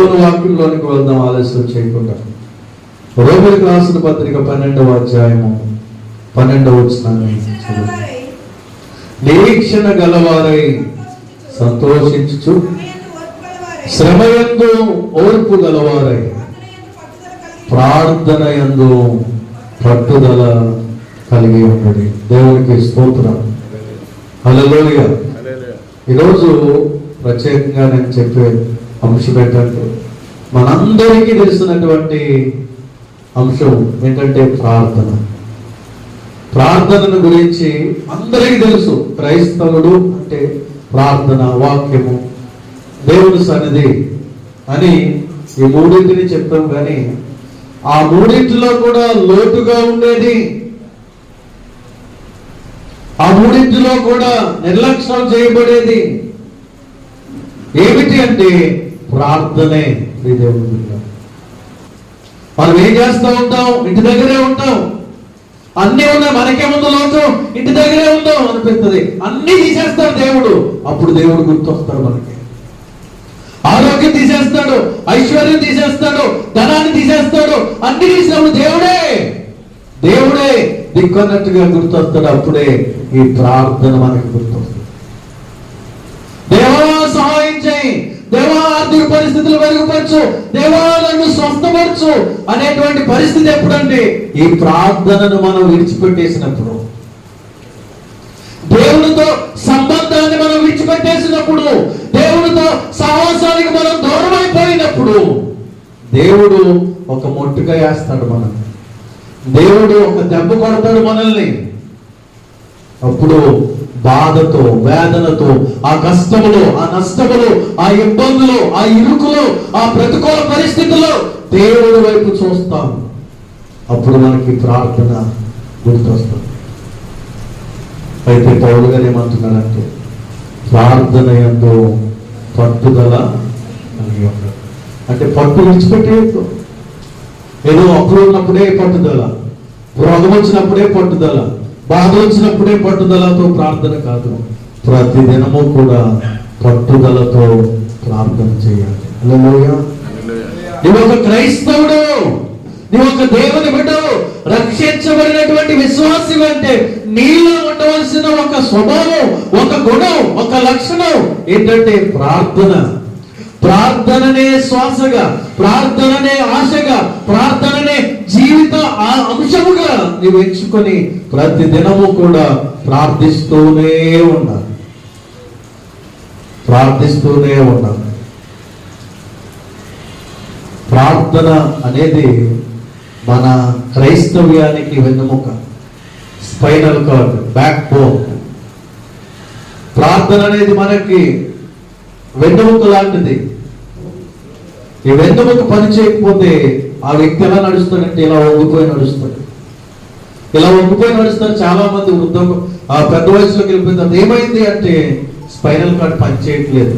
దేవుని వాక్యంలోనికి వెళ్దాం ఆలస్యం చేయకుండా. రోమీయులకు రాసిన పత్రిక 12వ అధ్యాయము 12వ వచనాన్ని చదువు. నిరీక్షణ గలవారై సంతోషించుచు శ్రమయందు ఓర్పు గలవారై ప్రార్థన యందు పట్టుదల కలిగి ఉన్నది. దేవునికి స్తోత్రం. హల్లెలూయా. ఈరోజు ప్రత్యేకంగా నేను చెప్పే అంశం ఏంటంటే, మనందరికీ తెలిసినటువంటి అంశం ఏంటంటే ప్రార్థన. ప్రార్థనను గురించి అందరికీ తెలుసు. క్రైస్తవుడు అంటే ప్రార్థన, వాక్యము, దేవుని సన్నిధి అని ఈ మూడింటిని చెప్తాం. కానీ ఆ మూడింటిలో కూడా లోటుగా ఉండేది, ఆ మూడింటిలో కూడా నిర్లక్ష్యం చేయబడేది ఏమిటి అంటే ప్రార్థనే. దేవుని మనం ఏం చేస్తూ ఉంటాం? ఇంటి దగ్గరే ఉంటాం, అన్నీ ఉన్నాయి, మనకే ముందు లోటు, ఇంటి దగ్గరే ఉందాం అనిపిస్తుంది. అన్నీ తీసేస్తాడు దేవుడు. అప్పుడు దేవుడు గుర్తొస్తాడు మనకి. ఆరోగ్యం తీసేస్తాడు, ఐశ్వర్యం తీసేస్తాడు, ధనాన్ని తీసేస్తాడు. అన్ని తీసినప్పుడు దేవుడే దిక్కన్నట్టుగా గుర్తొస్తాడు. అప్పుడే ఈ ప్రార్థన మనకి గుర్తొస్తుంది. దేవా సహాయం చేయి, దేవా ఆర్థిక పరిస్థితులు మెరుగుపరచు, దేవా నన్ను స్వస్థపరచు అనేటువంటి పరిస్థితి ఎప్పుడంటే ఈ ప్రార్థనను మనం విడిచిపెట్టేసినప్పుడు, దేవునితో సంబంధాన్ని మనం విడిచిపెట్టేసినప్పుడు, దేవునితో సహవాసానికి మనం దూరం అయిపోయినప్పుడు దేవుడు ఒక మొట్టుగా వేస్తాడు మనల్ని. దేవుడు ఒక దెబ్బ కొడతాడు మనల్ని. అప్పుడు బాధతో, వేదనతో, ఆ కష్టములు, ఆ నష్టములు, ఆ ఇబ్బందులు, ఆ ఇరుకులు, ఆ ప్రతికూల పరిస్థితుల్లో దేవుడి వైపు చూస్తాం. అప్పుడు మనకి ప్రార్థన గుర్తొస్తుంది. అయితే పౌలు గారు ఏమంటున్నారంటే, ప్రార్థన యందు పట్టుదల కలిగి ఉంటాడు. అంటే పట్టు విడిచిపెట్టేయద్దు. ఏదో అప్పుడు ఉన్నప్పుడే పట్టుదల, రోగం వచ్చినప్పుడే పట్టుదల, బాధ వచ్చినప్పుడే పట్టుదలతో ప్రార్థన కాదు. ప్రతిదినము కూడా పట్టుదలతో ప్రార్థన చేయాలి. హల్లెలూయా. నువ్వు ఒక క్రైస్తవుడు, నువ్వు ఒక దేవుని బిడ్డవు, రక్షించబడినటువంటి విశ్వాసి అంటే నీలో ఉండవలసిన ఒక స్వభావం, ఒక గుణం, ఒక లక్షణం ఏంటంటే ప్రార్థన. ప్రార్థననే శ్వాసగా, ప్రార్థననే ఆశగా, ప్రార్థననే జీవిత అంశముగా నీవు ఎంచుకొని ప్రతి దినము కూడా ప్రార్థిస్తూనే ఉండాలి. ప్రార్థన అనేది మన క్రైస్తవ్యానికి వెన్నెముక, స్పైనల్ కార్డ్, బ్యాక్ బోన్. ప్రార్థన అనేది మనకి వెన్నెముక లాంటిది. ఈ వెన్నెముక పని చేయకపోతే ఆ వ్యక్తి ఎలా నడుస్తాడంటే ఇలా వంగిపోయి నడుస్తాడు. చాలా మంది పెద్ద వయసులోకి వెళ్ళిపోయింది. ఏమైంది అంటే స్పైనల్ కార్డ్ పని చేయట్లేదు,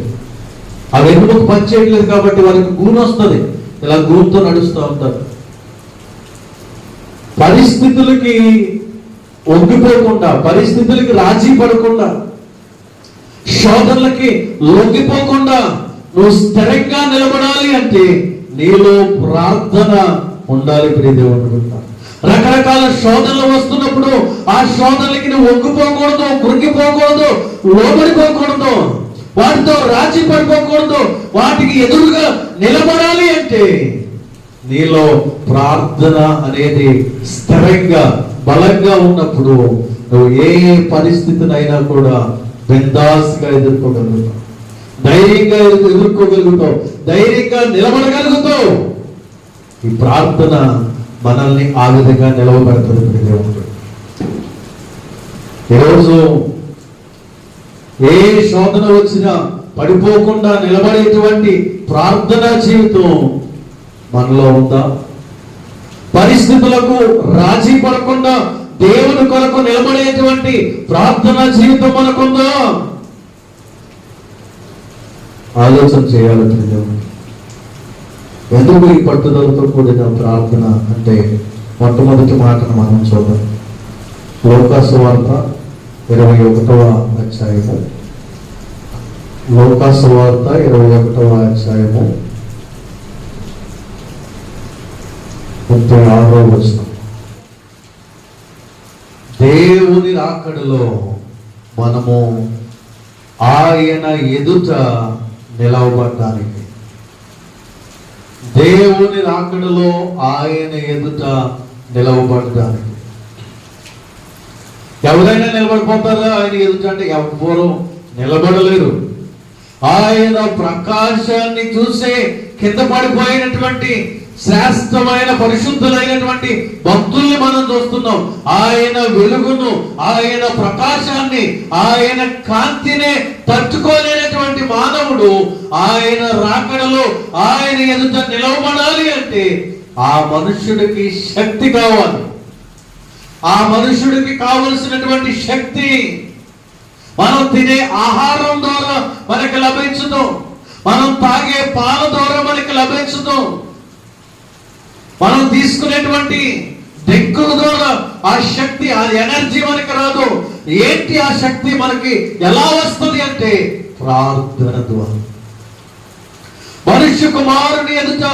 ఆ వెన్నెముక పని చేయట్లేదు. కాబట్టి వారికి గూను వస్తుంది, ఇలా గూనుతో నడుస్తూ ఉంటారు. పరిస్థితులకి వంగిపోకుండా, పరిస్థితులకి రాజీ పడకుండా, శోధనలకి లొంగిపోకుండా నువ్వు స్థిరంగా నిలబడాలి అంటే నీలో ప్రార్థన ఉండాలి. ప్రియదేవుడు, రకరకాల శోధనలు వస్తున్నప్పుడు ఆ శోధనలకి నువ్వు వంగిపోకూడదు, కృంగిపోకూడదు, లోబడిపోకూడదు, వాటితో రాజీ పడిపోకూడదు. వాటికి ఎదురుగా నిలబడాలి అంటే నీలో ప్రార్థన అనేది స్థిరంగా, బలంగా ఉన్నప్పుడు నువ్వు ఏ పరిస్థితినైనా కూడా బిందాస్గా ఎదుర్కోగలుగుతావు, ధైర్యంగా ఎదుర్కోగలుగుతావు, ధైర్యంగా నిలబడగలుగుతావు. ఈ ప్రార్థన మనల్ని ఆ విధంగా నిలవబెడుతుంది. దేవుడు ఈరోజు ఏ శోధన వచ్చినా పడిపోకుండా నిలబడేటువంటి ప్రార్థనా జీవితం మనలో ఉందా? పరిస్థితులకు రాజీ పడకుండా దేవుని కొరకు నిలబడేటువంటి ప్రార్థనా జీవితం మనకుందా? ఆలోచన చేయాలి. ఎందుకు ఈ పట్టుదలతో కూడిన ప్రార్థన అంటే మొట్టమొదటి మాటను మనం చూద్దాం. లోకాసు వార్త 21వ అధ్యాయము. లోకాసు వార్త 21వ అధ్యాయము 36వ వచనం. దేవుని రాకడలో మనము ఆయన ఎదుట నిలవబడ్డానికి, దేవుని రాకడలో ఆయన ఎదుట నిలవబడ్డానికి. ఎవరైనా నిలబడిపోతారా ఆయన ఎదుట అంటే? ఎవ్వరూ నిలబడలేరు. ఆయన ప్రకాశాన్ని చూసే కింద పడిపోయినటువంటి శ్రేష్టమైన పరిశుద్ధులైనటువంటి భక్తుల్ని మనం చూస్తున్నాం. ఆయన వెలుగును, ఆయన ప్రకాశాన్ని, ఆయన కాంతినే తట్టుకోలేనటువంటి మానవుడు ఆయన రాకడలో ఆయన ఎదుట నిలవబడాలి అంటే ఆ మనుష్యుడికి శక్తి కావాలి. ఆ మనుష్యుడికి కావలసినటువంటి శక్తి మనం తినే ఆహారం ద్వారా మనకి లభించదు, మనం తాగే పాల ద్వారా మనకి లభించదు, మనం తీసుకునేటువంటి డ్రింకుల ద్వారా ఆ శక్తి, ఆ ఎనర్జీ మనకి రాదు. ఏంటి ఆ శక్తి మనకి ఎలా వస్తుంది అంటే ప్రార్థన ద్వారా. మనుష్య కుమారుని ఎదుట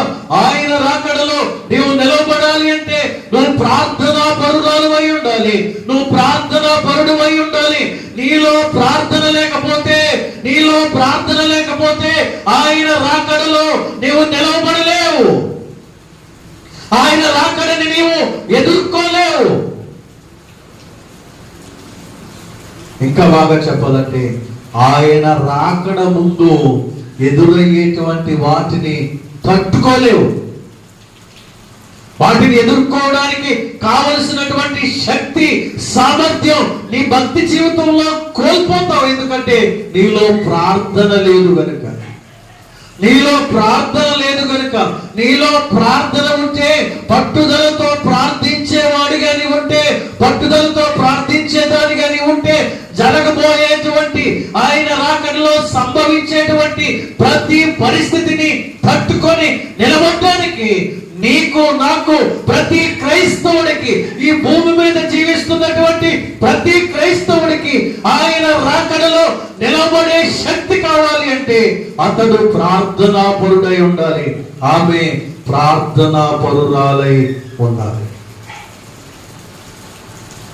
ఆయన రాకడలో నీవు నిలవబడాలి అంటే నువ్వు ప్రార్థనా పరురాలు అయి ఉండాలి, నువ్వు ప్రార్థనా పరుడు అయి ఉండాలి. నీలో ప్రార్థన లేకపోతే ఆయన రాకడలో నీవు నిలవబడలేవు, ఆయన రాకడని నీవు ఎదుర్కోలేవు. ఇంకా బాగా చెప్పాలంటే ఆయన రాకడ ముందు ఎదురయ్యేటువంటి వాటిని తట్టుకోలేవు. వాటిని ఎదుర్కోవడానికి కావలసినటువంటి శక్తి, సామర్థ్యం నీ భక్తి జీవితంలో కోల్పోతావు. ఎందుకంటే నీలో ప్రార్థన లేదు గనుక. నీలో ప్రార్థన లేదు కనుక. నీలో ప్రార్థన ఉంటే, పట్టుదలతో ప్రార్థించేవాడిగా నీ ఉంటే, పట్టుదలతో ప్రార్థించేదానిగా నీ ఉంటే, జరగబోయేటువంటి ఆయన రాకడలో సంభవించేటువంటి ప్రతి పరిస్థితిని తట్టుకొని నిలబడడానికి నీకు, నాకు, ప్రతి క్రైస్తవుడికి, ఈ భూమి మీద జీవిస్తున్నటువంటి ప్రతి క్రైస్తవుడికి ఆయన రాకడలో నిలబడే శక్తి కావాలి అంటే అతడు ప్రార్థనా పరుడై ఉండాలి, ఆమె ప్రార్థనా పరురాలై ఉండాలి.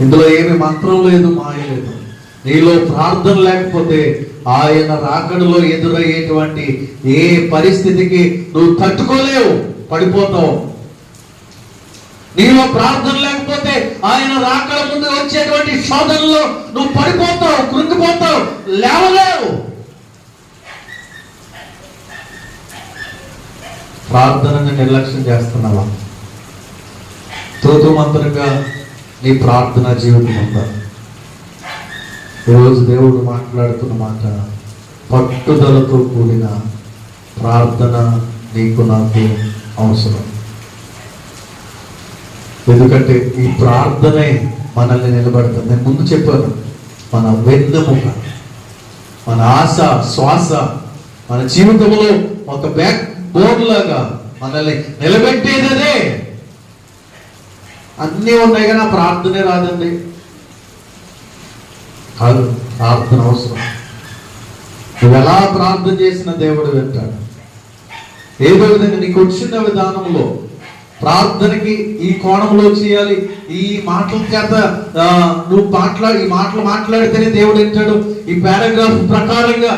ఇందులో ఏమి మంత్రం లేదు, మాయ లేదు. నీలో ప్రార్థన లేకపోతే ఆయన రాకడలో ఎదురయ్యేటువంటి ఏ పరిస్థితికి నువ్వు తట్టుకోలేవు, పడిపోతావు. నీలో ప్రార్థన లేకపోతే ఆయన రాకడ ముందు వచ్చేటువంటి శోధనలో నువ్వు పడిపోతావు, కృంగిపోతావు, లేవలేవు. ప్రార్థనని నిర్లక్ష్యం చేస్తున్నావా? తూతు మంత్రంగా నీ ప్రార్థన జీవితం ఉందా? ఈరోజు దేవుడు మాట్లాడుతున్న మాట, పట్టుదలతో కూడిన ప్రార్థన నీకు, నాకు అవసరం. ఎందుకంటే ఈ ప్రార్థనే మనల్ని నిలబడుతుంది. నేను ముందు చెప్పాను, మన వెన్నెముక, మన ఆశ, శ్వాస, మన జీవితంలో ఒక బ్యాక్ బోర్డ్ లాగా మనల్ని నిలబెట్టేది అదే. అన్నీ ఉన్నాయి కానీ ఆ ప్రార్థనే రాదండి. కాదు, ప్రార్థన అవసరం. నువ్వు ఎలా ప్రార్థన చేసిన దేవుడు వింటాడు. ఏదో విధంగా నీకు వచ్చిన విధానంలో ప్రార్థనకి ఈ కోణంలో చేయాలి, ఈ మాటల చేత నువ్వు ఈ మాటలు మాట్లాడితేనే దేవుడు వింటాడు, ఈ పారాగ్రాఫ్ ప్రకారంగా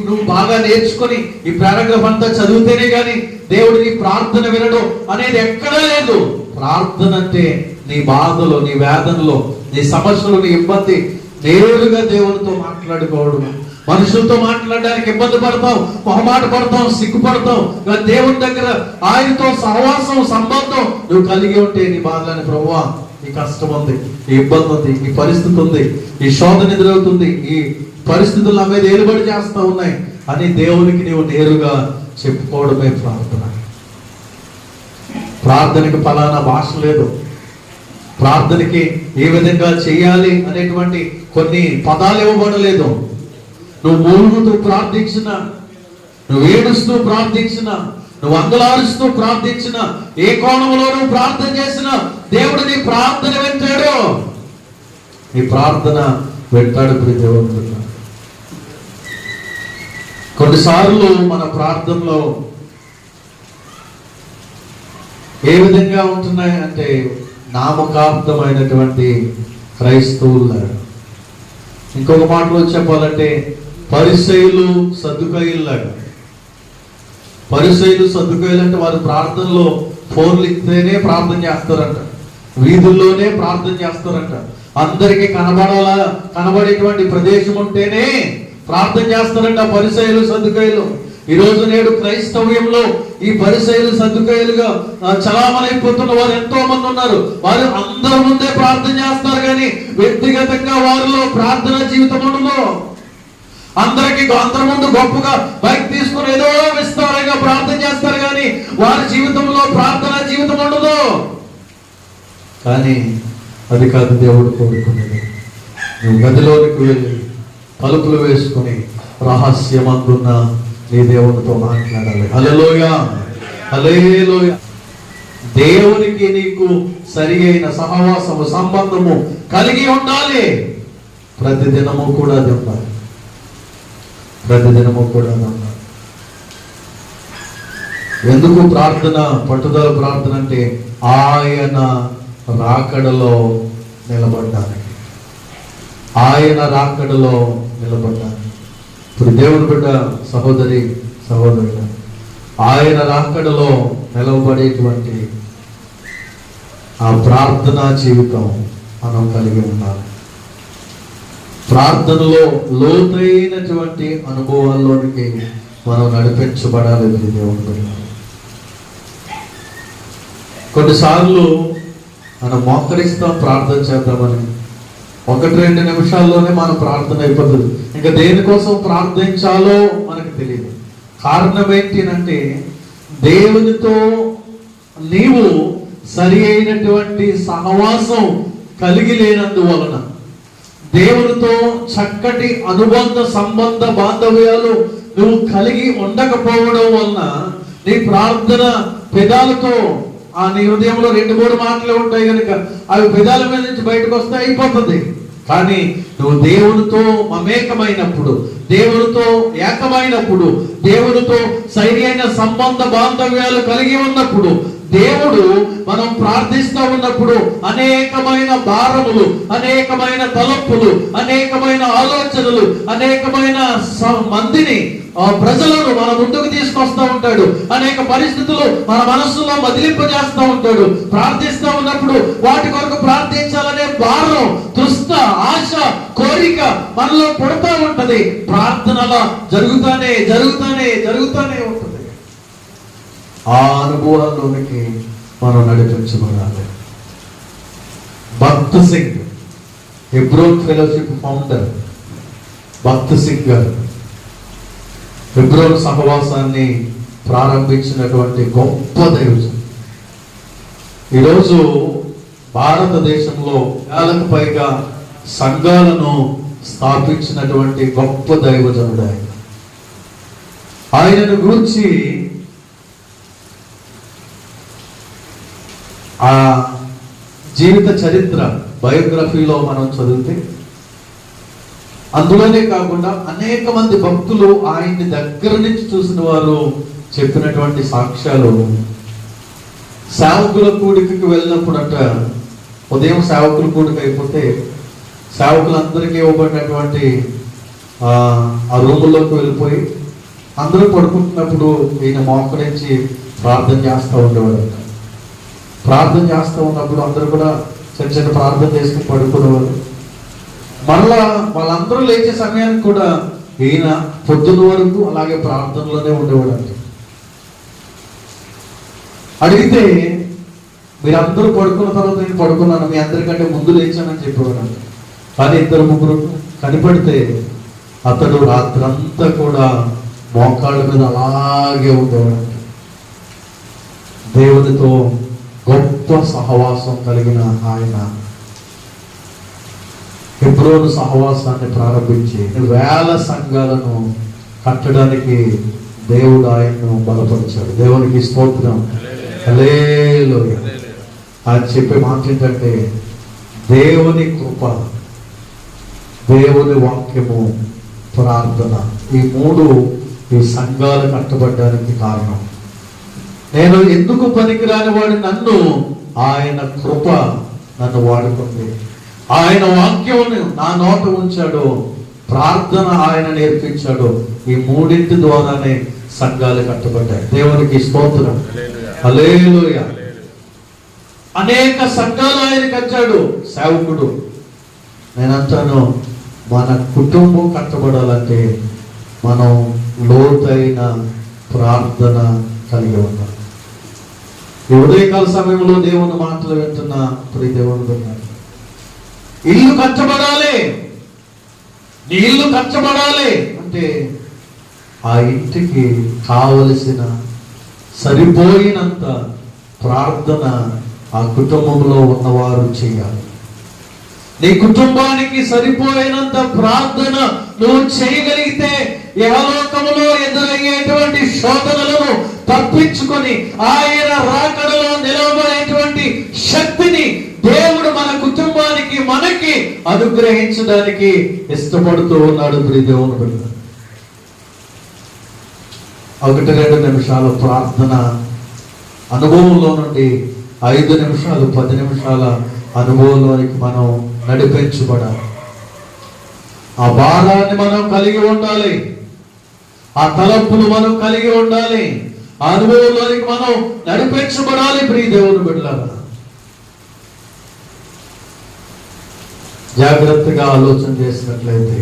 నువ్వు బాగా నేర్చుకొని ఈ పారాగ్రాఫ్ అంతా చదివితేనే కానీ దేవుడు నీ ప్రార్థన వినడు అనేది ఎక్కడా లేదు. ప్రార్థన అంటే నీ బాధలో, నీ వేదనలో, నీ సమస్యలు, నీ ఇబ్బంది నేరుగా దేవునితో మాట్లాడుకోవడం. మనుషులతో మాట్లాడడానికి ఇబ్బంది పడతాం, మొహమాట పడతాం, సిగ్గుపడతాం. దేవుని దగ్గర ఆయనతో సహవాసం, సంబంధం నువ్వు కలిగి ఉంటే నీ బాధలని, ప్రభువా ఈ కష్టం ఉంది, ఈ ఇబ్బంది ఉంది, ఈ పరిస్థితి ఉంది, ఈ శోధన ఎదురవుతుంది, ఈ పరిస్థితులు నా మీద ఏలుబడి చేస్తూ ఉన్నాయి అని దేవునికి నీవు నేరుగా చెప్పుకోవడమే ప్రార్థన. ప్రార్థనకి ఫలానా భాష లేదు. ప్రార్థనకి ఏ విధంగా చేయాలి అనేటువంటి కొన్ని పదాలు ఇవ్వబడలేదు. నువ్వు మూలుగుతూ ప్రార్థించిన, నువ్వు ఏడుస్తూ ప్రార్థించిన, నువ్వు అంగలారుస్తూ ప్రార్థించిన, ఏ కోణంలో నువ్వు ప్రార్థన చేసిన దేవుడు నీ ప్రార్థన వింటాడు. నీ ప్రార్థన వింటాడు. దేవుడు కొన్నిసార్లు మన ప్రార్థనలో ఏ విధంగా ఉంటున్నాయి అంటే నామకార్థమైనటువంటి క్రైస్తవులాగా. ఇంకొక మాటలో చెప్పాలంటే పరిసయ్యులు సద్దుకాయుల్లాగా. పరిసయ్యులు సద్దుకాయులు అంటే వారు ప్రార్థనలో ఫోన్లు ఇస్తేనే ప్రార్థన చేస్తారంట, వీధుల్లోనే ప్రార్థన చేస్తారంట, అందరికీ కనబడేటువంటి ప్రదేశం ఉంటేనే ప్రార్థన చేస్తారంట పరిసయ్యులు సద్దుకాయులు. ఈ రోజు నేడు క్రైస్తవ్యంలో ఈ పరిసయ్యులు సద్దుకాయులుగా చలామణైపోతున్న వారు ఎంతో మంది ఉన్నారు. వారు అందరి ముందే ప్రార్థన చేస్తారు, కానీ వ్యక్తిగతంగా వారిలో ప్రార్థన జీవితం ఉండదు. అందరికి అందరి ముందు గొప్పగా బైక్ తీసుకుని ఏదో విస్తారంగా ప్రార్థన చేస్తారు, కానీ వారి జీవితంలో ప్రార్థన జీవితం ఉండదు. కానీ అది కాదు దేవుడు కోరుకునేది. నువ్వు గదిలోనికి వెళ్ళి తలుపులు వేసుకుని రహస్యమందున్న నీ దేవునితో మాట్లాడాలి. హల్లెలూయా, హల్లెలూయా. దేవునికి నీకు సరి అయిన సహవాసము సంబంధము కలిగి ఉండాలి. ప్రతిదినము కూడా అది ఉండాలి. ప్రతిదినము కూడా ఉండాలి. ఎందుకు ప్రార్థన, పట్టుదల ప్రార్థన అంటే ఆయన రాకడలో నిలబడ్డానికి. ఆయన రాకడలో నిలబడ్డానికి. ఇప్పుడు దేవుని బిడ్డ సహోదరి సహోదరుడు, ఆయన రాకడలో నిలబడేటువంటి ఆ ప్రార్థనా జీవితం మనం కలిగి ఉండాలి. ప్రార్థనలో లోతైనటువంటి అనుభవాల్లోనికి మనం నడిపించబడాలి. దేవుని బిడ్డ కొన్నిసార్లు మనం మోకరిస్తాం ప్రార్థన చేద్దామని, 1-2 నిమిషాల్లోనే మన ప్రార్థన అయిపోతుంది. ఇంకా దేనికోసం ప్రార్థించాలో మనకు తెలియదు. కారణం ఏంటి అంటే దేవునితో నీవు సరి అయినటువంటి సహవాసం కలిగి లేనందువలన, దేవునితో చక్కటి అనుబంధ సంబంధ బాంధవ్యాలు నువ్వు కలిగి ఉండకపోవడం వలన నీ ప్రార్థన పెదాలతో, నీ హృదయంలో 2-3 మాటలు ఉంటాయి కనుక అవి పెదాల మీద నుంచి బయటకు వస్తే అయిపోతుంది. కానీ నువ్వు దేవునితో మమేకమైనప్పుడు, దేవునితో ఏకమైనప్పుడు, దేవునితో సరి అయిన సంబంధ బాంధవ్యాలు కలిగి ఉన్నప్పుడు, దేవుడు మనం ప్రార్థిస్తూ ఉన్నప్పుడు అనేకమైన భారములు, అనేకమైన తలపులు, అనేకమైన ఆలోచనలు, అనేకమైన మందిని ప్రజలను మన ముందుకు తీసుకొస్తూ ఉంటాడు. అనేక పరిస్థితులు మన మనస్సులో మదిలింపజేస్తూ ఉంటాడు. ప్రార్థిస్తూ ఉన్నప్పుడు వాటి కొరకు ప్రార్థించాలనే భారం, తృష్ణ, ఆశ, కోరిక మనలో పుడతా ఉంటది. ప్రార్థనలా జరుగుతానే ఉంటుంది. ఆ అనుభవాల్లోనికి మనం నడిపించబడాలి. భక్త్ సింగ్, హెబ్రోన్ ఫెలోషిప్ ఫౌండర్ భక్త్ సింగ్ గారు హెబ్రోన్ సహవాసాన్ని ప్రారంభించినటువంటి గొప్ప దైవజనుడు. ఈరోజు భారతదేశంలో 1,000కు పైగా సంఘాలను స్థాపించినటువంటి గొప్ప దైవజనుడు ఆయన. ఆయనను గురించి ఆ జీవిత చరిత్ర బయోగ్రఫీలో మనం చదివితే, అందులోనే కాకుండా అనేక మంది భక్తులు ఆయన్ని దగ్గర నుంచి చూసిన వారు చెప్పినటువంటి సాక్ష్యాలు. సేవకుల కూడికకి వెళ్ళినప్పుడట, ఉదయం సేవకుల కూడిక అయిపోతే సేవకులందరికీ ఇవ్వబడినటువంటి ఆ రూముల్లోకి వెళ్ళిపోయి అందరూ పడుకుంటున్నప్పుడు ఈయన మోకరించి ప్రార్థన చేస్తూ ఉండేవాడు. ప్రార్థన చేస్తూ ఉన్నప్పుడు అందరూ కూడా చిన్న ప్రార్థన చేసుకుని పడుకునేవారు. మరలా వాళ్ళందరూ లేచే సమయానికి కూడా ఈయన పొద్దున వరకు అలాగే ప్రార్థనలోనే ఉండేవాడు. అడిగితే మీరందరూ పడుకున్న తర్వాత నేను పడుకున్నాను, మీ అందరికంటే ముందు లేచానని చెప్పేవాడు. కానీ 2-3 కనిపెడితే అతడు రాత్రంతా కూడా మోకాళ్ళ మీద అలాగే ఉండేవాడు. దేవునితో గొప్ప సహవాసం కలిగిన ఆయన హెబ్రోను సహవాసాన్ని ప్రారంభించి 1000 సంఘాలను కట్టడానికి దేవుడు ఆయన్ను బలపరిచాడు. దేవునికి స్తోత్రం, హల్లెలూయా. ఆయన చెప్పే మాట ఏంటంటే దేవుని కృప, దేవుని వాక్యము, ప్రార్థన, ఈ 3 ఈ సంఘాలు కట్టబడడానికి కారణం. నేను ఎందుకు పనికిరాని వాడు, నన్ను ఆయన కృప నన్ను వాడుకుంది. ఆయన వాక్యం నా నోట ఉంచాడు, ప్రార్థన ఆయన నేర్పించాడు. ఈ మూడింటి ద్వారానే సంఘాలు కట్టబడ్డాయి. దేవునికి స్తోత్రం, హల్లెలూయా. అనేక సంఘాలు ఆయన కట్టాడు సేవకుడు. నేనంటాను, మన కుటుంబం కట్టబడాలంటే మనం లోతైన ప్రార్థన కలిగి ఉన్నాం. ఈ ఉదయకాల సమయంలో దేవుని మాటలు వింటున్న ప్రియ దేవుని ఉన్నారు. ఇల్లు కట్టబడాలి, నీ ఇల్లు కట్టబడాలి అంటే ఆ ఇంటికి కావలసిన సరిపోయినంత ప్రార్థన ఆ కుటుంబంలో ఉన్నవారు చేయాలి. నీ కుటుంబానికి సరిపోయినంత ప్రార్థన నువ్వు చేయగలిగితే యెహోలోకములో ఎదురయ్యేటువంటి శోధనలను తప్పించుకొని ఆయన రాకడలో నిలవబడేటువంటి శక్తిని దేవుడు మన కుటుంబానికి, మనకి అనుగ్రహించడానికి ఇష్టపడుతూ ఉన్నాడు. ప్రియ దేవుని బిడ్డ, 1-2 నిమిషాల ప్రార్థన అనుభవంలో నుండి 5 నిమిషాలు 10 నిమిషాల అనుభవంలోనికి మనం నడిపించబడాలి. ఆ భారాన్ని మనం కలిగి ఉండాలి, ఆ తలంపులు మనం కలిగి ఉండాలి, ఆ అనుభవంలోనికి మనం నడిపించబడాలి. ప్రియ దేవుని బిడ్డలారా, జాగ్రత్తగా ఆలోచన చేసినట్లయితే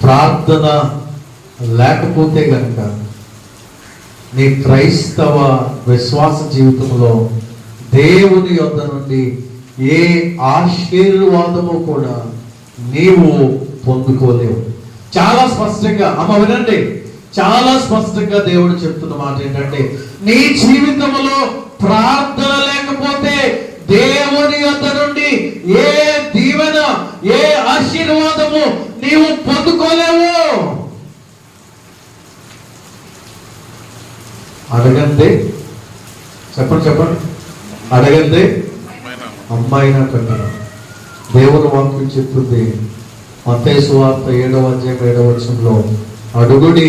ప్రార్థన లేకపోతే గనక నీ క్రైస్తవ విశ్వాస జీవితంలో దేవుని యొద్ద నుండి ఏ ఆశీర్వాదము కూడా నీవు పొందుకోలేవు. చాలా స్పష్టంగా అమ్మ వినండి, చాలా స్పష్టంగా దేవుడు చెప్తున్న మాట ఏంటంటే, నీ జీవితంలో ప్రార్థన లేకపోతే దేవుని యొద్ద నుండి ఏ దీవెన, ఏ ఆశీర్వాదము నీవు పొందుకోలేవు. అడగందే, చెప్పండి, అడగందే అమ్మాయినా కట్టిన. దేవుని వాక్యం చెప్తుంది మత్తయి సువార్త 7వ అధ్యాయం 7వ వచనంలో, అడుగుడి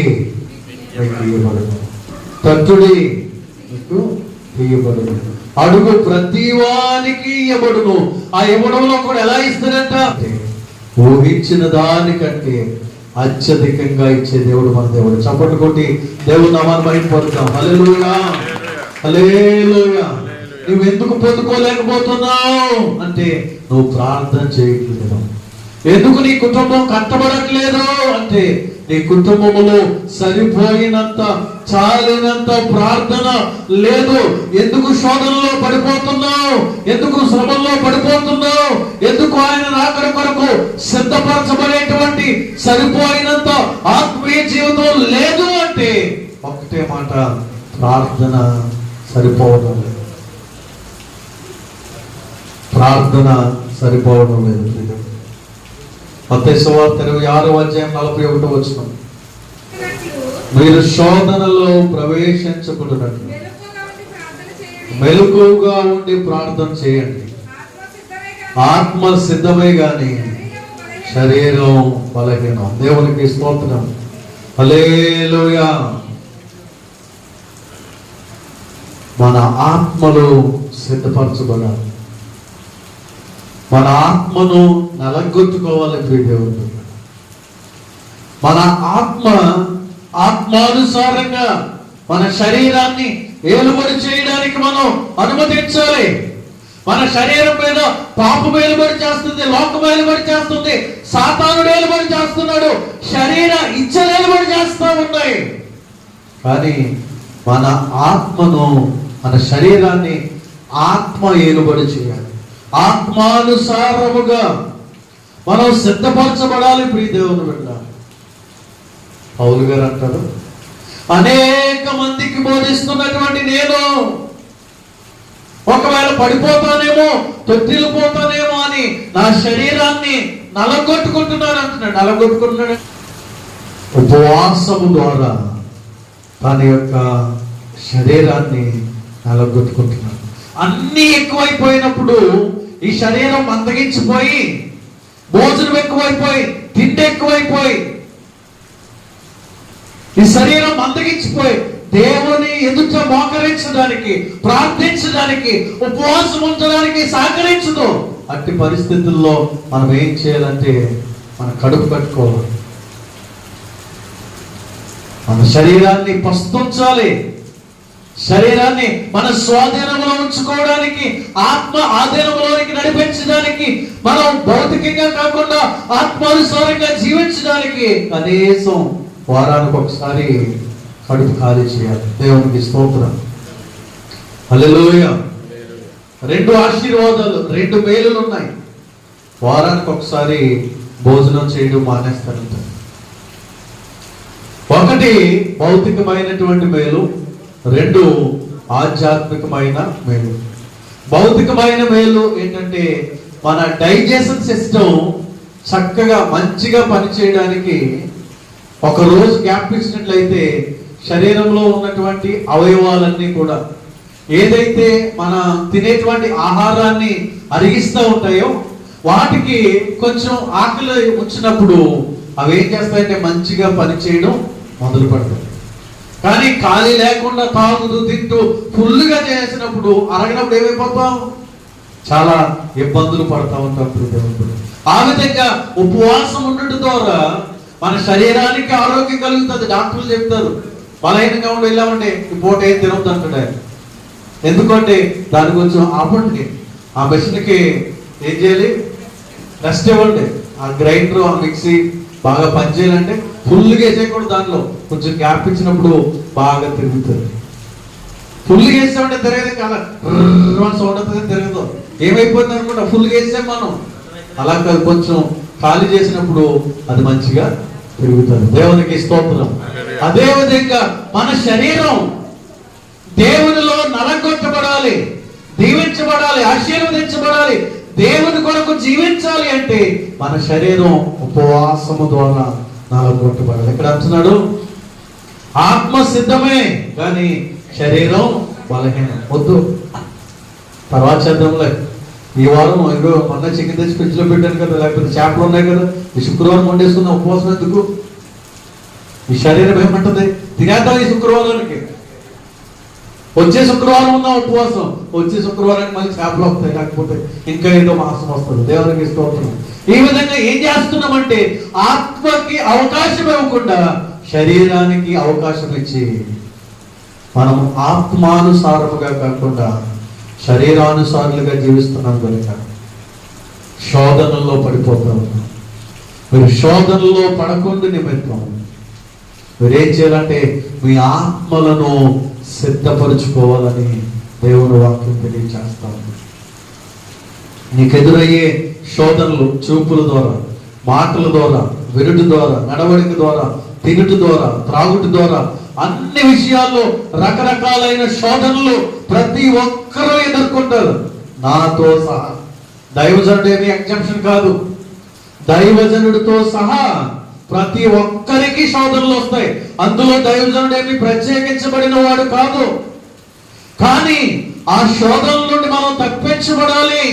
మీకు ఇయ్యబడును, తట్టుడి మీకు ఇయ్యబడును, అడుగు ప్రతివానికి ఇయ్యబడును. ఆ ఇవ్వడంలో కూడా ఎలా ఇస్తారంట, ఊహించిన దానికంటే అత్యధికంగా ఇచ్చే దేవుడు మన దేవుడు. చప్పట్లు కొట్టి దేవుడు నామాన్ని మహిమపరుద్దాం. హల్లెలూయా, హల్లెలూయా. నువ్వు ఎందుకు పొందుకోలేకపోతున్నావు అంటే నువ్వు ప్రార్థన చేయట్లేదు. ఎందుకు నీ కుటుంబం కట్టబడట్లేదు అంటే నీ కుటుంబములో సరిపోయినంత, చాలినంత ప్రార్థన లేదు. ఎందుకు శోధనలో పడిపోతున్నావు, ఎందుకు శ్రమల్లో పడిపోతున్నావు, ఎందుకు ఆయన రాకడ కొరకు సిద్ధపరచబడేటువంటి సరిపోయినంత ఆత్మీయ జీవితం లేదు అంటే ఒకటే మాట, ప్రార్థన సరిపోవడం లేదు, ప్రార్థన సరిపోవడం లేదు. మత్తయి సువార్త 26వ అధ్యాయం 41వ వచనం, మీరు శోధనలో ప్రవేశించకూడనట్లు మెలకువగా ఉండి ప్రార్థన చేయండి. ఆత్మ సిద్ధమే గాని శరీరం బలహీనం. దేవునికి స్తోత్రం, హల్లెలూయా. మన ఆత్మలు సిద్ధపరచబడాలి, మన ఆత్మను నలగొట్టుకోవాలి. ప్రియ దేవుడు, మన ఆత్మానుసారంగా మన శరీరాన్ని ఏలుబడి చేయడానికి మనం అనుమతించాలి. మన శరీరం మీద పాపం ఏలుబడి చేస్తుంది, లోకం ఏలుబడి చేస్తుంది, సాతానుడు ఏలుబడి చేస్తున్నాడు, శరీర ఇచ్చలు ఏలుబడి చేస్తూ ఉన్నాయి. కానీ మన ఆత్మను, మన శరీరాన్ని ఆత్మ ఏలుబడి చేయాలి. ఆత్మానుసారముగా మనం సిద్ధపరచబడాలి. ప్రియ దేవుని బిడ్డ, పౌలు గారు అంటారు, అనేక మందికి బోధిస్తున్నటువంటి నేను ఒకవేళ పడిపోతానేమో, తొట్టిల్లిపోతానేమో అని నా శరీరాన్ని నలగొట్టుకుంటున్నాడు అంటున్నాడు. నలగొట్టుకుంటున్నాడు ఉపవాసము ద్వారా తన యొక్క శరీరాన్ని నలగొట్టుకుంటున్నాడు. అన్ని ఎక్కువైపోయినప్పుడు ఈ శరీరం మందగించిపోయి, భోజనం ఎక్కువైపోయి, తిండి ఎక్కువైపోయి, ఈ శరీరం మందగించిపోయి దేవుని ఎదుట మోకరించడానికి, ప్రార్థించడానికి, ఉపవాసం ఉంచడానికి సహకరించదు. అట్టి పరిస్థితుల్లో మనం ఏం చేయాలంటే మన కడుపు కట్టుకోవాలి, మన శరీరాన్ని పస్తుంచాలి. శరీరాన్ని మన స్వాధీనంలో ఉంచుకోవడానికి, ఆత్మ ఆధీనంలోనికి నడిపించడానికి, మనం భౌతికంగా కాకుండా ఆత్మానుసారంగా జీవించడానికి కనీసం వారానికి ఒకసారి కడుపు ఖాళీ చేయాలి. దేవునికి స్తోత్రం, హల్లెలూయా. 2 ఆశీర్వాదాలు, 2 మేలులు ఉన్నాయి. వారానికి ఒకసారి భోజనం చేయడం మానేస్తారంట. ఒకటి భౌతికమైనటువంటి మేలు, 2 ఆధ్యాత్మికమైన మేలు. భౌతికమైన మేలు ఏంటంటే మన డైజెషన్ సిస్టమ్ చక్కగా మంచిగా పనిచేయడానికి ఒక రోజు గ్యాప్ ఇచ్చినట్లయితే శరీరంలో ఉన్నటువంటి అవయవాలన్నీ కూడా ఏదైతే మన తినేటువంటి ఆహారాన్ని అరిగిస్తూ ఉంటాయో వాటికి కొంచెం ఆకలి వచ్చినప్పుడు అవి ఏం చేస్తాయంటే మంచిగా పనిచేయడం మొదలు పెడతాయి. కానీ ఖాళీ లేకుండా తాగుతూ తింటూ ఫుల్గా చేసినప్పుడు అరగినప్పుడు ఏమైపోతాం, చాలా ఇబ్బందులు పడతా ఉంటాం. దేవుడు ఆ విధంగా ఉపవాసం ఉండటం ద్వారా మన శరీరానికి ఆరోగ్యం కలుగుతుంది. డాక్టర్లు చెప్తారు బలహీనంగా ఉండి వెళ్ళామంటే ఈ పూట ఏం తినొద్దు అంటాడు. ఎందుకంటే దాని కొంచెం ఆపండి, ఆ మెషిన్కి ఏం చేయాలి, రెస్ట్ ఇవ్వండి. ఆ గ్రైండర్, ఆ మిక్సీ బాగా పనిచేయాలంటే ఫుల్గా వేసేయకూడదు, దాంట్లో కొంచెం గ్యాప్ ఇచ్చినప్పుడు బాగా తిరుగుతుంది. ఫుల్గా వేసామంటే తిరగదు, అలా సౌండ్ అవుతుంది, తిరగదు. ఏమైపోతుంది అనుకుంటా, ఫుల్గా వేసాం మనం. అలా కాదు, కొంచెం ఖాళీ చేసినప్పుడు అది మంచిగా తిరుగుతుంది. దేవునికి స్తోత్రం. అదే విధంగా మన శరీరం దేవునిలో నలగొట్టబడాలి, దీవించబడాలి, ఆశీర్వదించబడాలి, దేవుని కొరకు జీవించాలి అంటే మన శరీరం ఉపవాసము ద్వారా నలగొట్టబడాలి. ఇక్కడ అంటున్నాడు ఆత్మ సిద్ధమే కానీ శరీరం బలహీనం. వద్దు, తర్వాత చేద్దాంలే. ఈ వారం ఏదో మొన్న చికెన్ తెచ్చి ఫ్రిడ్జ్ లో పెట్టాను కదా, లేకపోతే చేపలు ఉన్నాయి కదా, ఈ శుక్రవారం వండేసుకున్న ఉపవాసం ఎందుకు? ఈ శరీరం ఏమంటుంది, తినేద్దాం ఈ శుక్రవారానికి, వచ్చే శుక్రవారం ఉన్న ఉపవాసం, వచ్చే శుక్రవారానికి మళ్ళీ చేపలు వస్తాయి, లేకపోతే ఇంకా ఏదో మాసం వస్తుంది. దేవునికి స్తోత్రం. ఈ విధంగా ఏం చేస్తున్నామంటే ఆత్మకి అవకాశం ఇవ్వకుండా శరీరానికి అవకాశం ఇచ్చి మనం ఆత్మానుసారముగా కాకుండా శరీరానుసారులుగా జీవిస్తున్నాం కనుక శోధనలో పడిపోతా ఉన్నాం. మీరు శోధనలో పడకుండా నిమిత్తం మీరేం చేయాలంటే మీ ఆత్మలను సిద్ధపరుచుకోవాలని దేవుని వాక్యం తెలియజేస్తా ఉంది. నీకు ఎదురయ్యే శోధనలు చూపుల ద్వారా, మాటల ద్వారా, వినుట ద్వారా, నడవడిక ద్వారా, తినుట ద్వారా, త్రాగుట ద్వారా, అన్ని విషయాల్లో రకరకాలైన శోధనలు ప్రతి ఒక్కరూ ఎదుర్కొంటారు, నాతో సహా. దైవజనుడు ఏమి ఎగ్జంప్షన్ కాదు. దైవజనుడితో సహా ప్రతి ఒక్కరికి శోధనలు వస్తాయి. అందులో దైవజనుడు ఏమి ప్రత్యేకించబడిన వాడు కాదు. కానీ ఆ శోధనల నుండి మనం తప్పించబడాలి,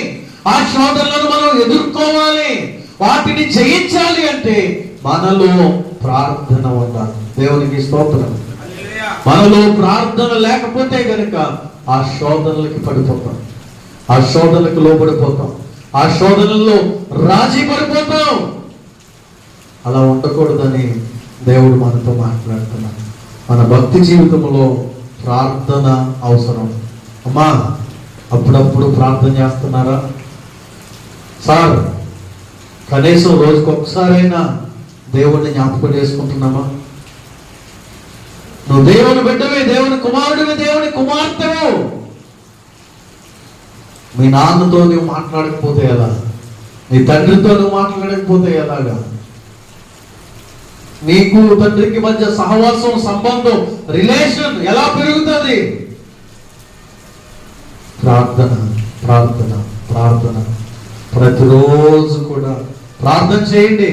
ఆ శోధనలను మనం ఎదుర్కోవాలి, వాటిని జయించాలి అంటే మనలో ప్రార్థన ఉండాలి. దేవునికి స్తోత్రం. మనలో ప్రార్థన లేకపోతే గనుక ఆ శోధనలకి పడిపోతాం, ఆ శోధనలకు లోపడిపోతాం, ఆ శోధనల్లో రాజీ పడిపోతాం. అలా ఉండకూడదని దేవుడు మనతో మాట్లాడుతున్నాడు. మన భక్తి జీవితంలో ప్రార్థన అవసరం. అమ్మా, అప్పుడప్పుడు ప్రార్థన చేస్తున్నారా? సార్, కనీసం రోజుకు ఒకసారైనా దేవుడిని జ్ఞాపకం చేసుకుంటున్నామా? నువ్వు దేవుని బిడ్డవే, దేవుని కుమారుడివి, దేవుని కుమార్తెవు. మీ నాన్నతో నువ్వు మాట్లాడకపోతే ఎలా? నీ తండ్రితో నువ్వు మాట్లాడకపోతే ఎలాగా? నీకు తండ్రికి మధ్య సహవాసం, సంబంధం, రిలేషన్ ఎలా పెరుగుతుంది? ప్రార్థన, ప్రార్థన, ప్రార్థన. ప్రతిరోజు కూడా ప్రార్థన చేయండి.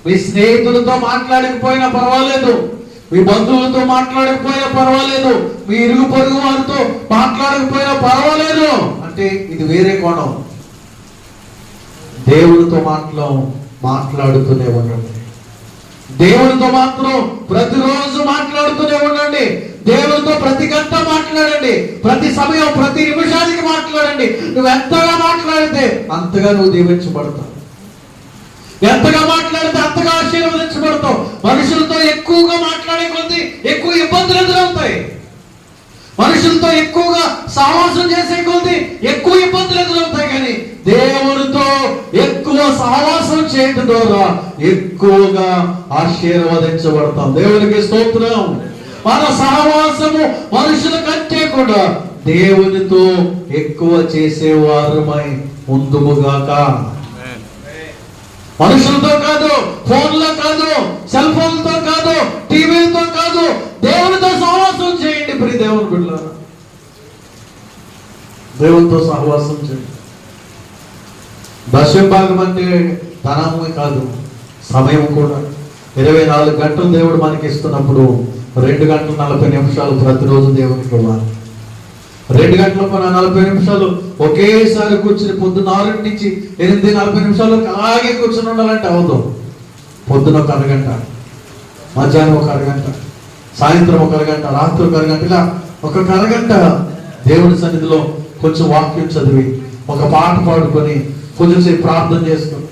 మీ స్నేహితులతో మాట్లాడకపోయినా పర్వాలేదు, మీ బంధువులతో మాట్లాడకపోయినా పర్వాలేదు, మీ ఇరుగు పొరుగు వారితో మాట్లాడకపోయినా పర్వాలేదు. అంటే ఇది వేరే కోణం. దేవుడితో మాట్లాడుతూనే ఉండండి. దేవుడితో మాత్రం ప్రతిరోజు మాట్లాడుతూనే ఉండండి. దేవునితో ప్రతి గంట మాట్లాడండి, ప్రతి సమయం ప్రతి నిమిషానికి మాట్లాడండి. నువ్వు ఎంతగా మాట్లాడితే అంతగా నువ్వు దీవించబడతావు, ఎంతగా మాట్లాడితే అంతగా ఆశీర్వదించబడతావు. మనుషులతో ఎక్కువగా మాట్లాడే కొద్దీ ఎక్కువ ఇబ్బందులు ఎదురవుతాయి. మనుషులతో ఎక్కువగా సహవాసం చేసే కొద్దీ ఎక్కువ ఇబ్బందులు ఎదురవుతాయి. కానీ దేవునితో ఎక్కువ సహవాసం చేయడం ద్వారా ఎక్కువగా ఆశీర్వదించబడతాం. దేవునికి స్తోత్రం. మన సహవాసము మనుషుల కంటే కూడా దేవునితో ఎక్కువ చేసేవారమై ఉందుముగాక. మనుషులతో కాదు, ఫోన్లో కాదు, సెల్ ఫోన్లతో కాదు, టీవీలతో కాదు, దేవునితో సహవాసం చేయండి. ప్రియ దేవుని బిడ్డలారా, దేవునితో సహవాసం చేయండి. దశమ భాగం అంటే ధనమే కాదు, సమయం కూడా. 24 గంటలు దేవుడు మనకి ఇస్తున్నప్పుడు 2 గంటల 40 నిమిషాలు ప్రతిరోజు దేవునికి ఇవ్వాలి. 2 గంటల 40 నిమిషాలు ఒకేసారి కూర్చుని పొద్దున్న 6 నుంచి 8:40 అలాగే కూర్చుని ఉండాలంటే అవదు. పొద్దున 1 అరగంట, మధ్యాహ్నం 1 అరగంట, సాయంత్రం 1 అరగంట, రాత్రి 1 అరగంట, ఇలా 1 అరగంట దేవుని సన్నిధిలో కొంచెం వాక్యం చదివి, ఒక పాట పాడుకొని, కొంచెం సేపు ప్రార్థన చేసుకొని,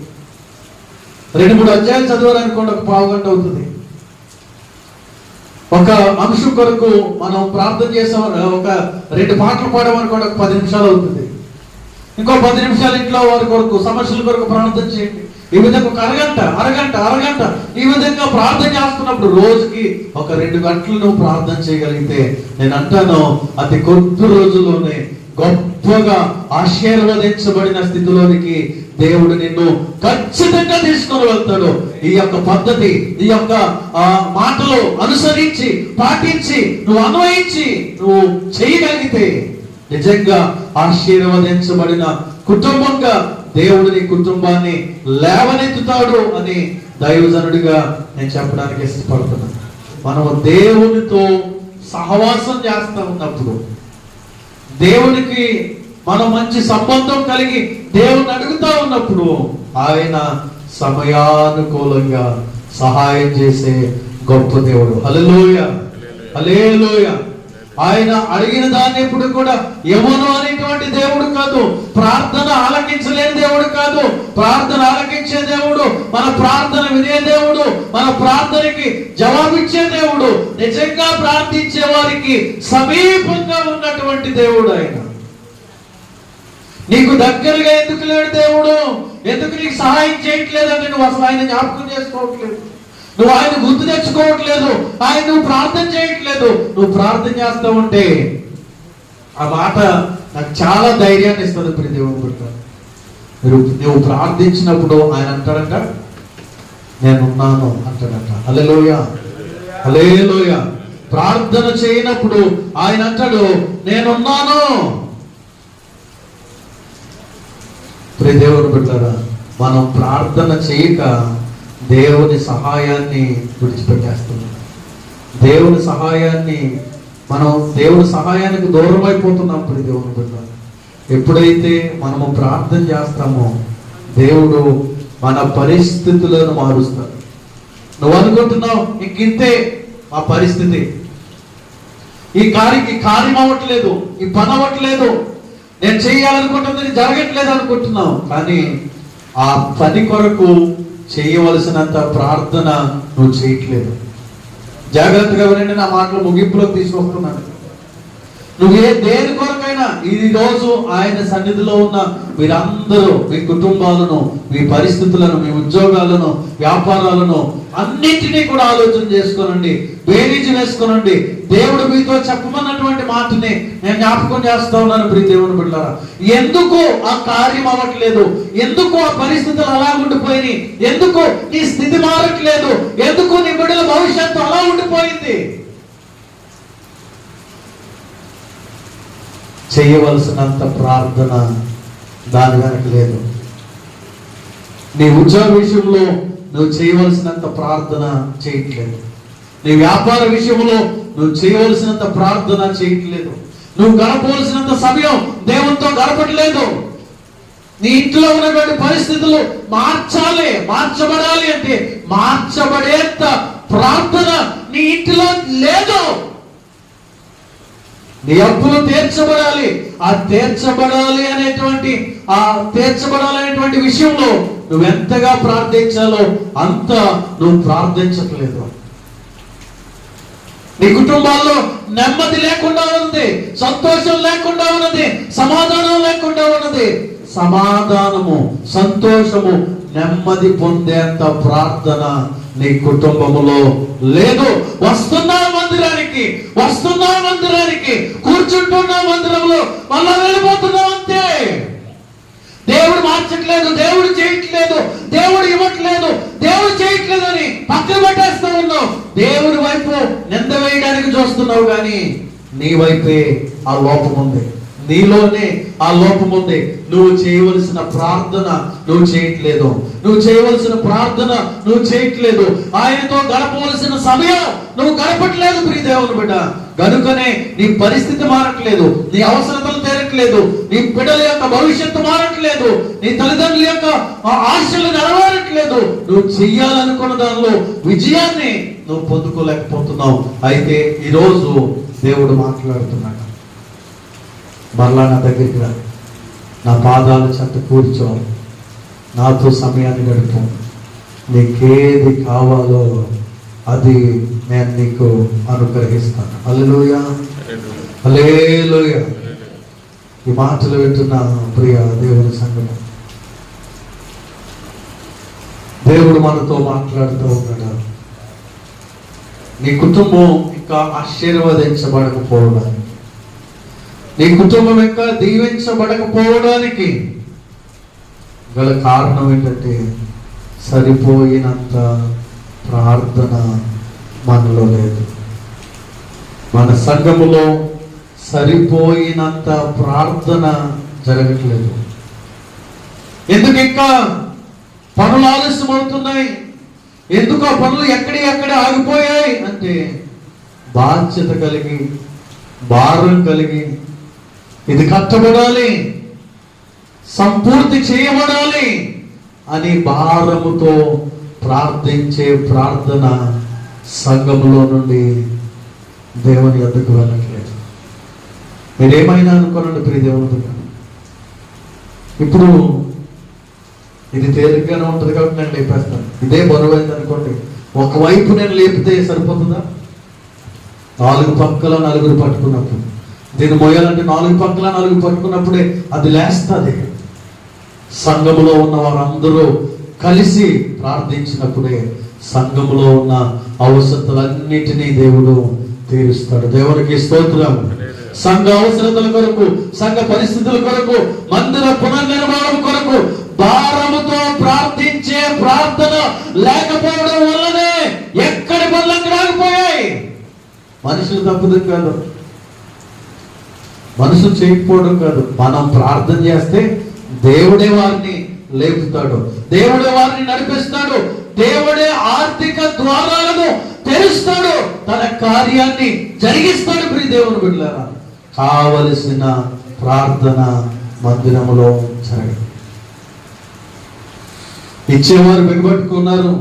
2-3 అధ్యాయాలు చదవాలనుకోండి 1 పావు గంట అవుతుంది. ఒక అంశం కొరకు మనం ప్రార్థన చేసాం, ఒక 2 పాటలు పాడామనుకోండి 10 నిమిషాలు అవుతుంది. ఇంకో 10 నిమిషాలు ఇంట్లో వారి కొరకు, సమస్యల కొరకు ప్రార్థన చేయండి. ఈ విధంగా 1 అరగంట ఈ విధంగా ప్రార్థన చేస్తున్నప్పుడు రోజుకి 2 గంటలు నువ్వు ప్రార్థన చేయగలిగితే, నేను అంటాను అతి కొద్ది రోజుల్లోనే గొప్పగా ఆశీర్వదించబడిన స్థితిలోనికి దేవుడు నిన్ను ఖచ్చితంగా తీసుకొని వెళ్తాడు. ఈ యొక్క పద్ధతి, ఈ యొక్క మాటలు అనుసరించి, పాటించి, నువ్వు అన్వయించి నువ్వు చేయగలిగితే నిజంగా ఆశీర్వదించబడిన కుటుంబంగా దేవుడు నీ కుటుంబాన్ని లేవనెత్తుతాడు అని దైవజనుడిగా నేను చెప్పడానికి ఇష్టపడుతున్నాను. మనము దేవునితో సహవాసం చేస్తూ ఉన్నప్పుడు, దేవునికి మనం మంచి సంబంధం కలిగి దేవుని అడుగుతా ఉన్నప్పుడు, ఆయన సమయానుకూలంగా సహాయం చేసే గొప్ప దేవుడు. హల్లెలూయా, హల్లెలూయా. ఆయన అడిగిన దాన్ని ఎప్పుడు కూడా ఏమోనో అనేటువంటి దేవుడు కాదు, ప్రార్థన ఆలకించలేని దేవుడు కాదు. ప్రార్థన ఆలకించే దేవుడు, మన ప్రార్థన వినే దేవుడు, మన ప్రార్థనకి జవాబిచ్చే దేవుడు, నిజంగా ప్రార్థించే వారికి సమీపంగా ఉన్నటువంటి దేవుడు ఆయన. నీకు దగ్గరగా ఎందుకు లేడు దేవుడు? ఎందుకు నీకు సహాయం చేయట్లేదంటే నువ్వు అసలు ఆయన జ్ఞాపకం చేసుకోవట్లేదు, నువ్వు ఆయన గుర్తు తెచ్చుకోవట్లేదు, ఆయన నువ్వు ప్రార్థన చేయట్లేదు. నువ్వు ప్రార్థన చేస్తూ ఉంటే ఆ మాట నాకు చాలా ధైర్యాన్ని ఇస్తుంది. ప్రియ దేవుని బిడ్డ, నువ్వు ప్రార్థించినప్పుడు ఆయన అంటాడంట, నేనున్నాను అంటాడంట. హల్లెలూయా, హల్లెలూయా. ప్రార్థన చేయనప్పుడు ఆయన అంటాడు, నేనున్నాను. ప్రియ దేవుని బిడ్డలారా, మనం ప్రార్థన చేయక దేవుని సహాయాన్ని విడిచిపెట్టేస్తున్నాం. దేవుని సహాయాన్ని దేవుని సహాయానికి దూరం అయిపోతున్నాం. ప్రియ దేవుని బిడ్డలారా, ఎప్పుడైతే మనము ప్రార్థన చేస్తామో దేవుడు మన పరిస్థితులను మారుస్తాడు. నువ్వు అనుకుంటున్నావు ఇంకింతే ఆ పరిస్థితి, ఈ కార్యం అవ్వట్లేదు, ఈ పని అవ్వట్లేదు, నేను చేయాలనుకుంటుంది జరగట్లేదు అనుకుంటున్నావు. కానీ ఆ పని కొరకు చేయవలసినంత ప్రార్థన నువ్వు చేయట్లేదు. జాగ్రత్తగా వినండి, నా మాటలు ముగింపులోకి తీసుకొస్తున్నాను. నువ్వే దేని కొరకైనా ఈ రోజు ఆయన సన్నిధిలో ఉన్న మీరందరూ మీ కుటుంబాలను, మీ పరిస్థితులను, మీ ఉద్యోగాలను, వ్యాపారాలను అన్నింటినీ కూడా ఆలోచన చేసుకోనండి, బేరీజు వేసుకోనండి. దేవుడు మీతో చెప్పమన్నటువంటి మాటని నేను జ్ఞాపకం చేస్తా ఉన్నాను. ప్రియ దేవుని బిడ్డలారా, ఎందుకు ఆ కార్యం అవ్వట్లేదు? ఎందుకు ఆ పరిస్థితులు అలా ఉండిపోయినాయి? ఎందుకు నీ స్థితి మారట్లేదు? ఎందుకు నీ బిడ్డల భవిష్యత్తు అలా ఉండిపోయింది? చేయవలసినంత ప్రార్థన దాని వెనక లేదు. నీ ఉద్యోగ విషయంలో నువ్వు చేయవలసినంత ప్రార్థన చేయట్లేదు. నీ వ్యాపార విషయంలో నువ్వు చేయవలసినంత ప్రార్థన చేయట్లేదు. నువ్వు గడపవలసినంత సమయం దేవునితో గడపట్లేదు. నీ ఇంట్లో ఉన్నటువంటి పరిస్థితులు మార్చబడాలి అంటే మార్చబడేంత ప్రార్థన నీ ఇంటిలో లేదు. నీ అప్పులు తీర్చబడాలి. ఆ తీర్చబడాలి అనేటువంటి విషయంలో నువ్వెంతగా ప్రార్థించాలో అంత నువ్వు ప్రార్థించట్లేదు. నీ కుటుంబాల్లో నెమ్మది లేకుండా ఉంది, సంతోషం లేకుండా ఉన్నది, సమాధానం లేకుండా ఉన్నది. సమాధానము, సంతోషము, నెమ్మది పొందేంత ప్రార్థన నీ కుటుంబములో లేదు. వస్తున్నా మందిరానికి, కూర్చుంటున్నా మందిరంలో, మళ్ళా వెళ్ళిపోతున్నాం అంతే. దేవుడు మార్చట్లేదు, దేవుడు చేయట్లేదు, దేవుడు ఇవ్వట్లేదు, దేవుడు చేయట్లేదు అని పక్కన పెట్టేస్తూ ఉన్నావు. దేవుడి వైపు నింద వేయడానికి చూస్తున్నావు, కానీ నీ వైపే ఆ లోపం ఉంది, నీలోనే ఆ లోపం ఉంది. నువ్వు చేయవలసిన ప్రార్థన నువ్వు చేయట్లేదు, నువ్వు చేయట్లేదు. ఆయనతో గడపవలసిన సమయం నువ్వు గడపట్లేదు ప్రియ దేవుని బిడ్డ. కనుకనే నీ పరిస్థితి మారట్లేదు, నీ అవసరతలు తీరట్లేదు, నీ బిడ్డల యొక్క భవిష్యత్తు మారట్లేదు, నీ తల్లిదండ్రుల యొక్క ఆశలు నెరవేరట్లేదు. నువ్వు చెయ్యాలనుకున్న దానిలో విజయాన్ని నువ్వు పొందుకోలేకపోతున్నావు. అయితే ఈరోజు దేవుడు మాట్లాడుతున్నాడు, మరలా నా దగ్గరికి రా, నా పాదాల చెంత కూర్చో, నాతో సమయాన్ని గడుపు, నీకేది కావాలో అది నేను నీకు అనుగ్రహిస్తాను. హల్లెలూయా, హల్లెలూయా. ఈ మాటలు వింటున్న ప్రియ దేవుని సంగమం, దేవుడు మనతో మాట్లాడుతూ ఉన్నాడు. నీ కుటుంబం ఇంకా ఆశీర్వదించబడకపోవడానికి, నీ కుటుంబం ఇంకా దీవించబడకపోవడానికి గల కారణం ఏంటంటే సరిపోయినంత ప్రార్థన మనలో లేదు. మన సంఘములో సరిపోయినంత ప్రార్థన జరగట్లేదు. ఎందుకు ఇంకా పనులు ఆలస్యం అవుతున్నాయి? ఎందుకు ఆ పనులు ఎక్కడే ఆగిపోయాయి అంటే బాధ్యత కలిగి, భారం కలిగి, ఇది కట్టబడాలి, సంపూర్తి చేయబడాలి అని భారముతో ప్రార్థించే ప్రార్థన సంఘములో నుండి దేవుని యొద్దకు వెళ్ళట్లేదు. మీరేమైనా అనుకోనండి ప్రియ దేవుని. ఇప్పుడు ఇది తేలిగ్గానే ఉంటుంది కాబట్టి నేను లేపేస్తాను. ఇదే బరువు అయింది అనుకోండి, ఒకవైపు నేను లేపితే సరిపోతుందా? 4 పక్కల 4 పట్టుకున్నప్పుడు, దీన్ని మోయాలంటే 4 పక్కల 4 పట్టుకున్నప్పుడే అది లేస్తుంది. సంఘములో ఉన్న వారందరూ కలిసి ప్రార్థించినప్పుడే సంఘములో ఉన్న అవసరతలన్నిటినీ దేవుడు తీరుస్తాడు. దేవునికి స్తోత్రం. సంఘ అవసరతల కొరకు, సంఘ పరిస్థితుల కొరకు, మందిర పునర్నిర్మాణం కొరకు భారముతో ప్రార్థించే ప్రార్థన లేకపోవడం వల్లనే ఎక్కడి పనులు అక్కడ ఆగిపోయాయి. మనుషులు తప్పుదం కాదు, మనుషులు చేయకపోవడం కాదు. మనం ప్రార్థన చేస్తే దేవుడే వారిని లేపుతాడు, దేవుడే వారిని నడిపిస్తాడు, దేవుడే ఆర్థిక ద్వారాలను తెరుస్తాడు, తన కార్యాన్ని జరిగిస్తాడు. ప్రియ దేవుని బిడ్డలారా, కావలసిన ప్రార్థన మందిరములో జరగదు. ఇచ్చేవారు బిగబట్టుకున్నారు,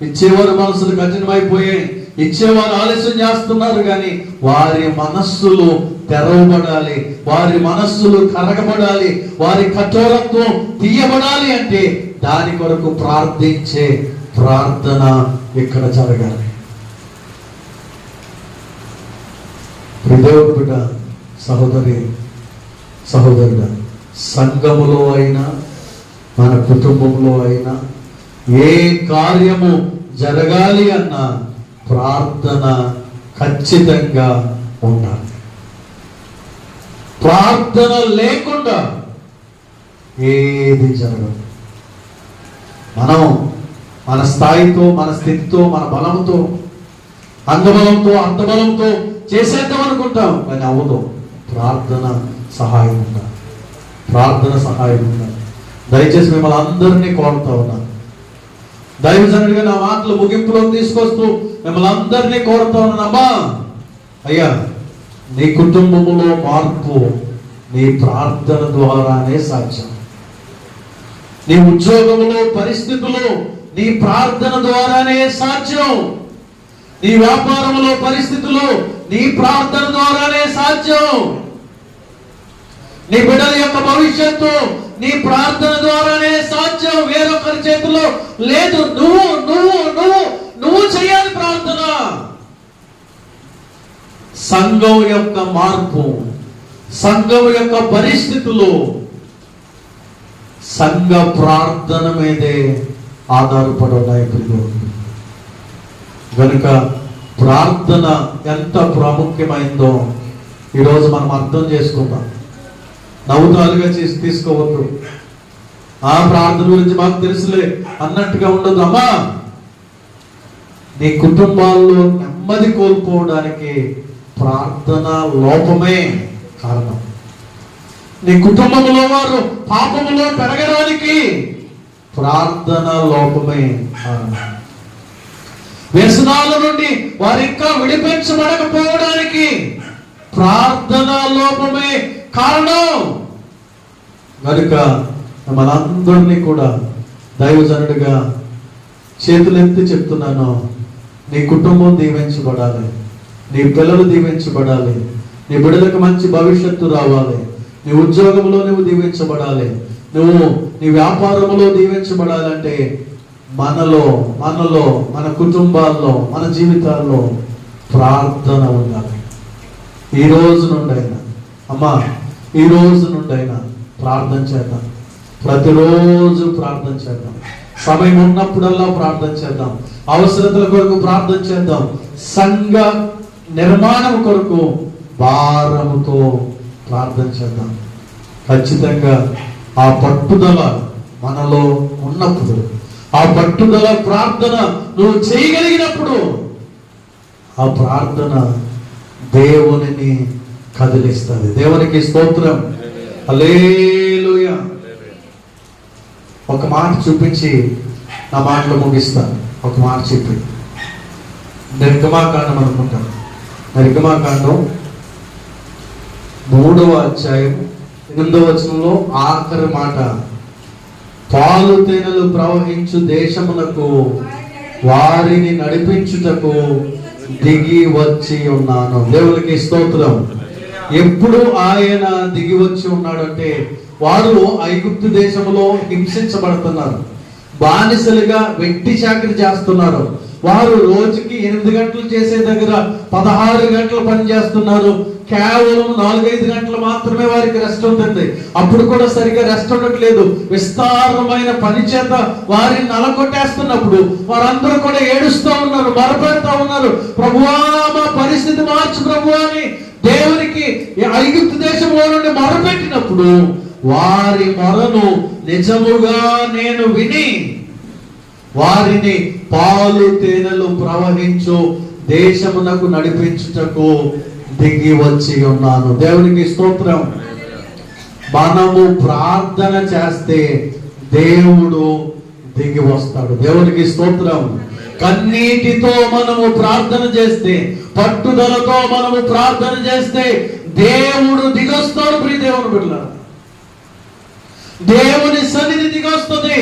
ఇచ్చేవారు మనసులు కఠినమైపోయాయి, ఇచ్చేవారు ఆలస్యం చేస్తున్నారు. కానీ వారి మనస్సులు తెరవబడాలి, వారి మనస్సులు కరగబడాలి, వారి కఠోరత్వం తీయబడాలి అంటే దాని కొరకు ప్రార్థించే ప్రార్థన ఇక్కడ జరగాలి. హృదయపు బిడ్డ, సహోదరుడా, సంఘములో అయినా మన కుటుంబంలో అయినా ఏ కార్యము జరగాలి అన్న ప్రార్థన ఖచ్చితంగా ఉండాలి. ప్రార్థన లేకుండా ఏది జరగదు. మనం మన స్థాయితో, మన స్థితితో, మన బలంతో, అంగబలంతో, అర్థబలంతో చేసేద్దాం అనుకుంటాం, కానీ అవ్వదు. ప్రార్థన సహాయం ఉండాలి, ప్రార్థన సహాయం ఉండాలి. దయచేసి మిమ్మల్ని అందరినీ కోరుతా ఉన్నాను, దైవజనుడిగా నా మాటలు ముగింపులోకి తీసుకొస్తూ మిమ్మల్ని అందరినీ కోరుతా ఉన్నానమ్మా, అయ్యా నీ కుటుంబములో మార్పు నీ ప్రార్థన ద్వారానే సాధ్యం. నీ ఉద్యోగములో పరిస్థితులు నీ ప్రార్థన ద్వారానే సాధ్యం. నీ వ్యాపారంలో పరిస్థితులు నీ ప్రార్థన ద్వారానే సాధ్యం. నీ బిడ్డల యొక్క భవిష్యత్తు నీ ప్రార్థన ద్వారానే సాధ్యం. వేరొకరి చేతిలో లేదు. నువ్వు నువ్వు నువ్వు నువ్వు చేయాలి ప్రార్థన. సంఘం యొక్క మార్పు, సంఘం యొక్క పరిస్థితులు సంఘ ప్రార్థన మీదే ఆధారపడి ఉన్నాయి. కనుక ప్రార్థన ఎంత ప్రాముఖ్యమైందో ఈరోజు మనం అర్థం చేసుకుందాం. నవ్వుతాలుగా చేసి తీసుకోవద్దు. ఆ ప్రార్థన గురించి మాకు తెలుసులే అన్నట్టుగా ఉండదు. అమ్మా, నీ కుటుంబాల్లో నెమ్మది కోల్పోవడానికి ప్రార్థన లోపమే కారణం. నీ కుటుంబంలో వారు పాపములో పెరగడానికి ప్రార్థన లోపమే కారణం. వ్యసనాల నుండి వారు ఇంకా విడిపించబడకపోవడానికి ప్రార్థన లోపమే కారణం. కనుక మనందరినీ కూడా దైవజనుడిగా చేతులెత్తి చెప్తున్నాను, నీ కుటుంబం దీవించబడాలి, నీ పిల్లలు దీవించబడాలి, నీ బిడ్డలకు మంచి భవిష్యత్తు రావాలి, నీ ఉద్యోగంలో నువ్వు దీవించబడాలి, నువ్వు నీ వ్యాపారంలో దీవించబడాలంటే మనలో మన కుటుంబాల్లో మన జీవితాల్లో ప్రార్థన ఉండాలి. ఈ రోజు నుండైనా అమ్మా, ఈ రోజు నుండైనా ప్రార్థన చేద్దాం. ప్రతిరోజు ప్రార్థన చేద్దాం. సమయం ఉన్నప్పుడల్లా ప్రార్థన చేద్దాం. అవసరతల కొరకు ప్రార్థన చేద్దాం. సంఘ నిర్మాణం కొరకు భారముతో ప్రార్థన చేద్దాం. ఖచ్చితంగా ఆ పట్టుదల మనలో ఉన్నప్పుడు, ఆ పట్టుదల ప్రార్థన నువ్వు చేయగలిగినప్పుడు ఆ ప్రార్థన దేవునిని కదిలిస్తుంది. దేవునికి స్తోత్రం. హల్లెలూయా. ఒక మాట చూపించి నా మాటలు ముగిస్తాను. ఒక మాట చెప్పి నిర్గమాకాండం అనుకుంటాను. నిర్గమాకాండం 3వ అధ్యాయం 8వ వచనంలో ఆఖరి మాట, పాలు తేనెలు ప్రవహించు దేశమునకు వారిని నడిపించుటకు దిగి వచ్చి ఉన్నాను. దేవునికి స్తోత్రం. ఎప్పుడు ఆయన దిగి వచ్చి ఉన్నాడంటే, వారు ఐగుప్తు దేశంలో హింసించబడుతున్నారు, బానిసలుగా వెట్టి చాకరీ చేస్తున్నారు. వారు రోజుకి 8 గంటలు చేసే దగ్గర 16 గంటలు పని చేస్తున్నారు. కేవలం 4-5 గంటలు మాత్రమే వారికి రెస్ట్ ఉంటుంది. అప్పుడు కూడా సరిగ్గా రెస్ట్ ఉండట్లేదు. విస్తారమైన పని చేత వారిని నలగొట్టేస్తున్నప్పుడు వారందరూ కూడా ఏడుస్తూ ఉన్నారు, మొరపెడతా ఉన్నారు, ప్రభువా మా పరిస్థితి మార్చు ప్రభువా అని దేవునికి ఐగుప్తు దేశంలో నుండి మొరపెట్టినప్పుడు వారి మొరను నిజముగా నేను విని వారిని పాలు తేనెలు ప్రవహించు దేశమునకు నడిపించుటకు దిగి వచ్చి ఉన్నాను. దేవునికి స్తోత్రం. మనము ప్రార్థన చేస్తే దేవుడు దిగి వస్తాడు. దేవునికి స్తోత్రం. కన్నీటితో మనము ప్రార్థన చేస్తే, పట్టుదలతో మనము ప్రార్థన చేస్తే దేవుడు దిగొస్తాడు. ప్రియ దేవుని బిడ్డలారా, దేవుని సన్నిధి దిగొస్తుంది.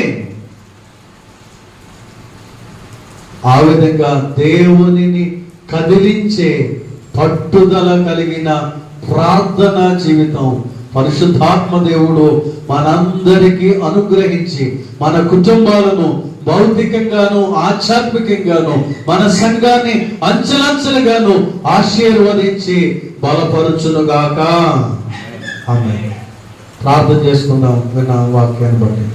ఆ విధంగా దేవునిని కదిలించే పట్టుదల కలిగిన ప్రార్థన జీవితం పరిశుద్ధాత్మ దేవుడు మనందరికీ అనుగ్రహించి మన కుటుంబాలను భౌతికంగాను ఆధ్యాత్మికంగాను మన సంఘాన్ని అంచెలంచెలుగాను ఆశీర్వదించి బలపరుచునుగాక. ఆమేన్. ప్రార్థన చేసుకుందాం విన్న వాక్యాన్ని బట్టి.